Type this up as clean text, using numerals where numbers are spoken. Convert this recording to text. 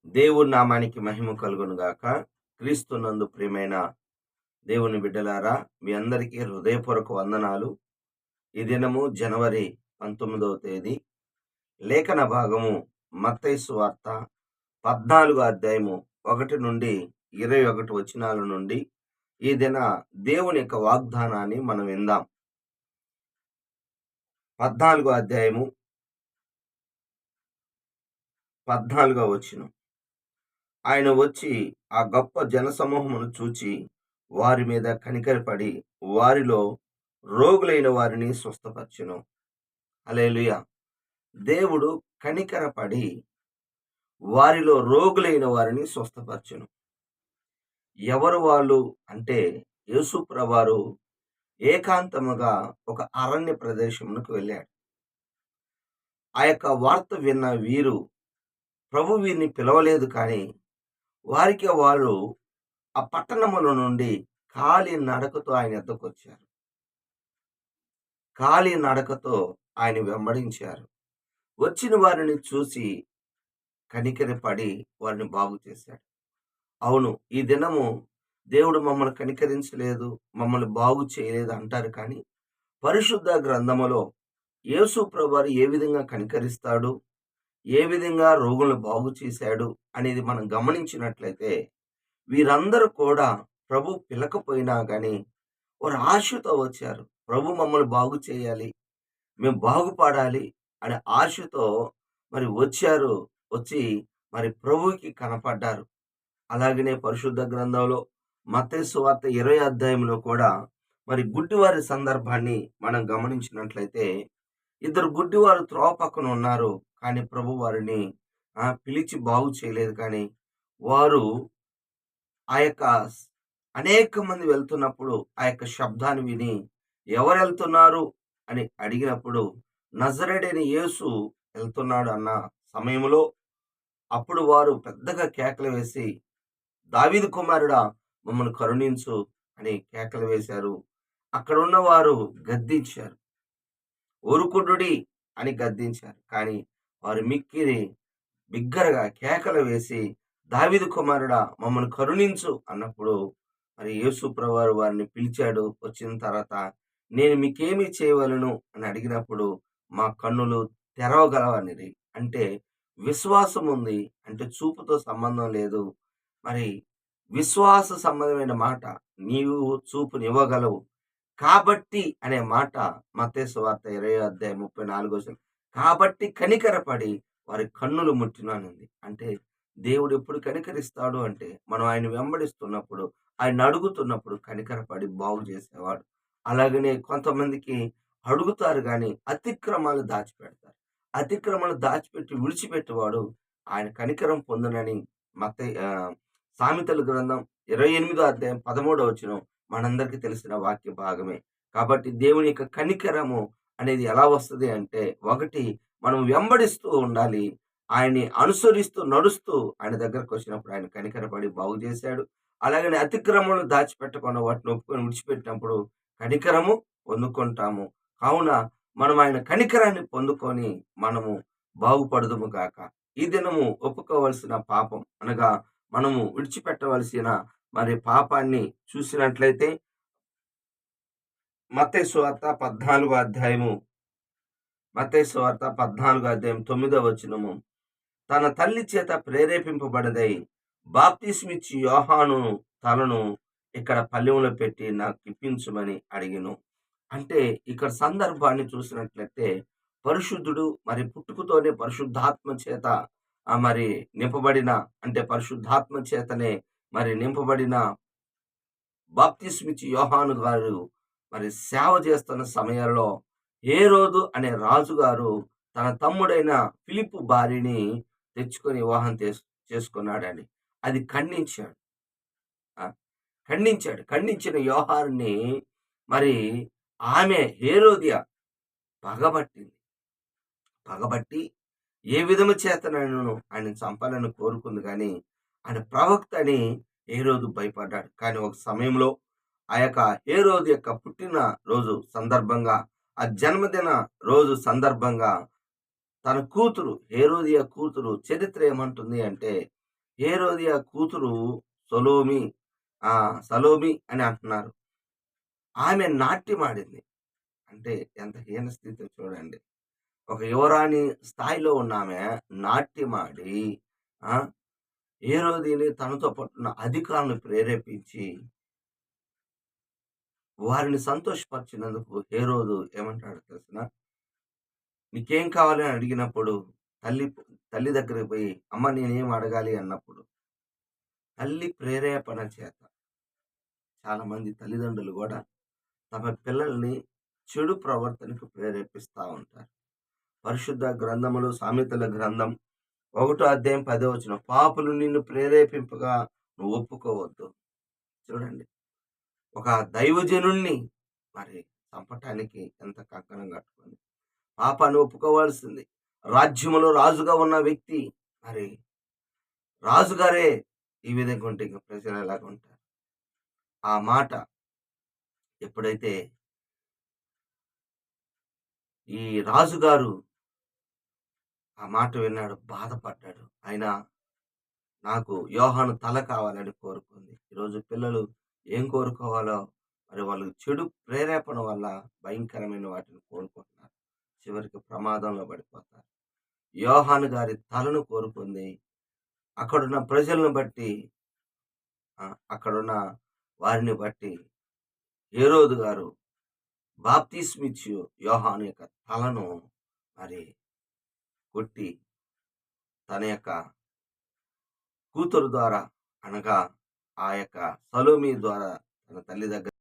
దేవుని నామానికి మహిమ కలుగును గాక. క్రీస్తునందు ప్రియమైన దేవుని బిడ్డలారా, మీ అందరికీ హృదయపూర్వక వందనాలు. ఈ దినము జనవరి 19వ తేదీ. లేఖన భాగము మత్తయి సువార్త 14 అధ్యాయము 1 నుండి 21 వచనాల నుండి ఈ దిన దేవుని యొక్క వాగ్దానాన్ని మనం విందాం. 14 అధ్యాయము 14వ వచనం. ఆయన వచ్చి ఆ గొప్ప జనసమూహమును చూచి వారి మీద కనికరపడి వారిలో రోగులైన వారిని స్వస్థపరచెను. హల్లెలూయా. దేవుడు కనికరపడి వారిలో రోగులైన వారిని స్వస్థపరచెను. ఎవరు వాళ్ళు అంటే, యేసు ప్రభువారు ఏకాంతముగా ఒక అరణ్య ప్రదేశమునకు వెళ్ళాడు. ఆ యొక్క వార్త విన్న వీరు ప్రభు వీరిని పిలవలేదు, కానీ వారికి వారు ఆ పట్టణముల నుండి కాలి నడకతో ఆయన యొద్దకొచ్చారు. కాలి నడకతో ఆయన వెంబడించారు. వచ్చిన వారిని చూసి కనికరపడి వారిని బాగు చేశాడు. అవును, ఈ దినము దేవుడు మమ్మల్ని కనికరించలేదు, మమ్మల్ని బాగు చేయలేదు అంటారు, కానీ పరిశుద్ధ గ్రంథములో యేసు ప్రభువారు ఏ విధంగా కనికరిస్తాడు, ఏ విధంగా రోగులను బాగు చేశాడు అనేది మనం గమనించినట్లయితే, వీరందరూ కూడా ప్రభు పిలకపోయినా గాని వారు ఆశతో వచ్చారు. ప్రభు మమ్మల్ని బాగు చేయాలి, మేము బాగుపడాలి అనే ఆశతో మరి వచ్చారు. వచ్చి మరి ప్రభువుకి కనపడ్డారు. అలాగనే పరిశుద్ధ గ్రంథంలో మత్తయి సువార్త 20 అధ్యాయంలో కూడా మరి గుడ్డివారి సందర్భాన్ని మనం గమనించినట్లయితే, ఇద్దరు గుడ్డివారు త్రోవ పక్కన ఉన్నారు, కానీ ప్రభు వారిని పిలిచి బాగు చేయలేదు. కానీ వారు ఆ యొక్క అనేక మంది వెళ్తున్నప్పుడు ఆ యొక్క శబ్దాన్ని విని ఎవరు వెళ్తున్నారు అని అడిగినప్పుడు, నజరేయుడైన యేసు వెళ్తున్నాడు అన్న సమయంలో అప్పుడు వారు పెద్దగా కేకలు వేసి, దావీదు కుమారుడా మమ్మల్ని కరుణించు అని కేకలు వేశారు. అక్కడున్న వారు గద్దించారు, ఊరుకుండుడి అని గద్దించారు. కానీ వారు మిక్కిరి బిగ్గరగా కేకలు వేసి, దావీదు కుమారుడా మమ్మల్ని కరుణించు అన్నప్పుడు మరి యేసు ప్రభువారు వారిని పిలిచాడు. వచ్చిన తర్వాత, నేను మీకేమి చేయవలను అని అడిగినప్పుడు, మా కన్నులు తెరవగలవనిరి. అంటే విశ్వాసం ఉంది, అంటే చూపుతో సంబంధం లేదు. మరి విశ్వాస సంబంధమైన మాట, నీవు చూపునివ్వగలవు కాబట్టి అనే మాట మత్తయి సువార్త 20 అధ్యాయం 34 వచనం. కాబట్టి కనికరపడి వారి కన్నులు ముట్టినానంది. అంటే దేవుడు ఎప్పుడు కనికరిస్తాడు అంటే, మనం ఆయన వెంబడిస్తున్నప్పుడు, ఆయన అడుగుతున్నప్పుడు కనికరపడి బాగు చేసేవాడు. అలాగనే కొంతమందికి అడుగుతారు కానీ అతిక్రమాలు దాచిపెడతారు. అతిక్రమాలు దాచిపెట్టి విడిచిపెట్టేవాడు ఆయన కనికరం పొందునని సామెతల గ్రంథం 28వ అధ్యాయం 13వ వచనం మనందరికీ తెలిసిన వాక్య భాగమే. కాబట్టి దేవుని యొక్క కనికరము అనేది ఎలా వస్తది అంటే, ఒకటి మనం వెంబడిస్తూ ఉండాలి. ఆయన్ని అనుసరిస్తూ నడుస్తూ ఆయన దగ్గరకు వచ్చినప్పుడు ఆయన కనికరపడి బాగు చేశాడు. అలాగనే అతిక్రమములు దాచిపెట్టకుండా వాటిని ఒప్పుకొని విడిచిపెట్టినప్పుడు కనికరము పొందుకుంటాము. కావున మనం ఆయన కనికరాన్ని పొందుకొని మనము బాగుపడుదుము గాక. ఈ దినము ఒప్పుకోవలసిన పాపం అనగా మనము విడిచిపెట్టవలసిన మరి పాపాన్ని చూసినట్లయితే, మత్తయి సువార్త 14వ అధ్యాయము 9వ వచనము. తన తల్లి చేత ప్రేరేపింపబడదై బాప్తిస్మిచ్చి యోహాను తలను ఇక్కడ పల్లెంలో పెట్టి నాకు ఇప్పించమని అడిగిను. అంటే ఇక్కడ సందర్భాన్ని చూసినట్లయితే, పరిశుద్ధుడు మరి పుట్టుకతోనే పరిశుద్ధాత్మ చేత మరి నింపబడిన, అంటే పరిశుద్ధాత్మ చేతనే మరి నింపబడిన బాప్తిస్మిచ్చి యోహాను గారు మరి సేవ చేస్తున్న సమయంలో హేరోదు అనే రాజుగారు తన తమ్ముడైన ఫిలిప్పు భార్యని తెచ్చుకొని వివాహం చేసుకున్నాడని అది ఖండించాడు. ఆ, ఖండించిన యోహాన్ని మరి ఆమె హేరోదియ పగబట్టి ఏ విధము చేతనను ఆయన చంపాలని కోరుకుంది, కానీ ఆయన ప్రవక్త అని హేరోదు భయపడ్డాడు. కానీ ఒక సమయంలో ఆ యొక్క హేరోదు యొక్క పుట్టిన రోజు సందర్భంగా, ఆ జన్మదిన రోజు సందర్భంగా తన కూతురు హేరోదియ కూతురు చరిత్ర ఏమంటుంది అంటే, హేరోదియ కూతురు సొలోమి సలోమి అని అంటున్నారు. ఆమె నాట్యమాడింది. అంటే ఎంత హీన స్థితో చూడండి. ఒక యువరాణి స్థాయిలో ఉన్నామె నాట్యమాడి ఆ! హేరోదిని తనతో పాటున్న అధికారులను ప్రేరేపించి వారిని సంతోషపరిచినందుకు హేరోదు ఏమంటాడో తెలుసునా? "నీకేం కావాలి?" అని అడిగినప్పుడు తల్లి తల్లి దగ్గరికి పోయి, "అమ్మ నేనేం అడగాలి?" అన్నప్పుడు తల్లి ప్రేరేపణ చేత చాలామంది తల్లిదండ్రులు గూడా తమ పిల్లల్ని చెడు ప్రవర్తనకు ప్రేరేపిస్తా ఉంటారు. పరిశుద్ధ గ్రంథములు సామెతల గ్రంథం 1 అధ్యాయం 10 వచనం. పాపులు నిన్ను ప్రేరేపింపగా నువ్వు ఒప్పుకోవద్దు. చూడండి. ఒక దైవజనుణ్ణి మరి చంపటానికి ఎంత కంకణం కట్టుకుంది. పాపాన్ని ఒప్పుకోవాల్సింది. రాజ్యములో రాజుగా ఉన్న వ్యక్తి మరి రాజుగారే ఈ విధంగా ఉంటే ఇంక ప్రజలు ఎలాగుంటారు? ఆ మాట ఎప్పుడైతే ఈ రాజుగారు ఆ మాట విన్నాడు, బాధపడ్డాడు. అయినా నాకు యోహాను తల కావాలని కోరుకుంది. ఈరోజు పిల్లలు ఏం కోరుకోవాలో మరి వాళ్ళు చెడు ప్రేరేపణ వల్ల భయంకరమైన వాటిని కోరుకుంటున్నారు. చివరికి ప్రమాదంలో పడిపోతారు. యోహాను గారి తలను కోరుకుంది. అక్కడున్న ప్రజలను బట్టి అక్కడున్న వారిని బట్టి హేరోదు గారు బాప్తిస్మిచ్చు యోహాను యొక్క తలను మరి కొట్టి తన యొక్క కూతురు ద్వారా అనగా ఆ యొక్క సలోమి ద్వారా తన తల్లి దగ్గర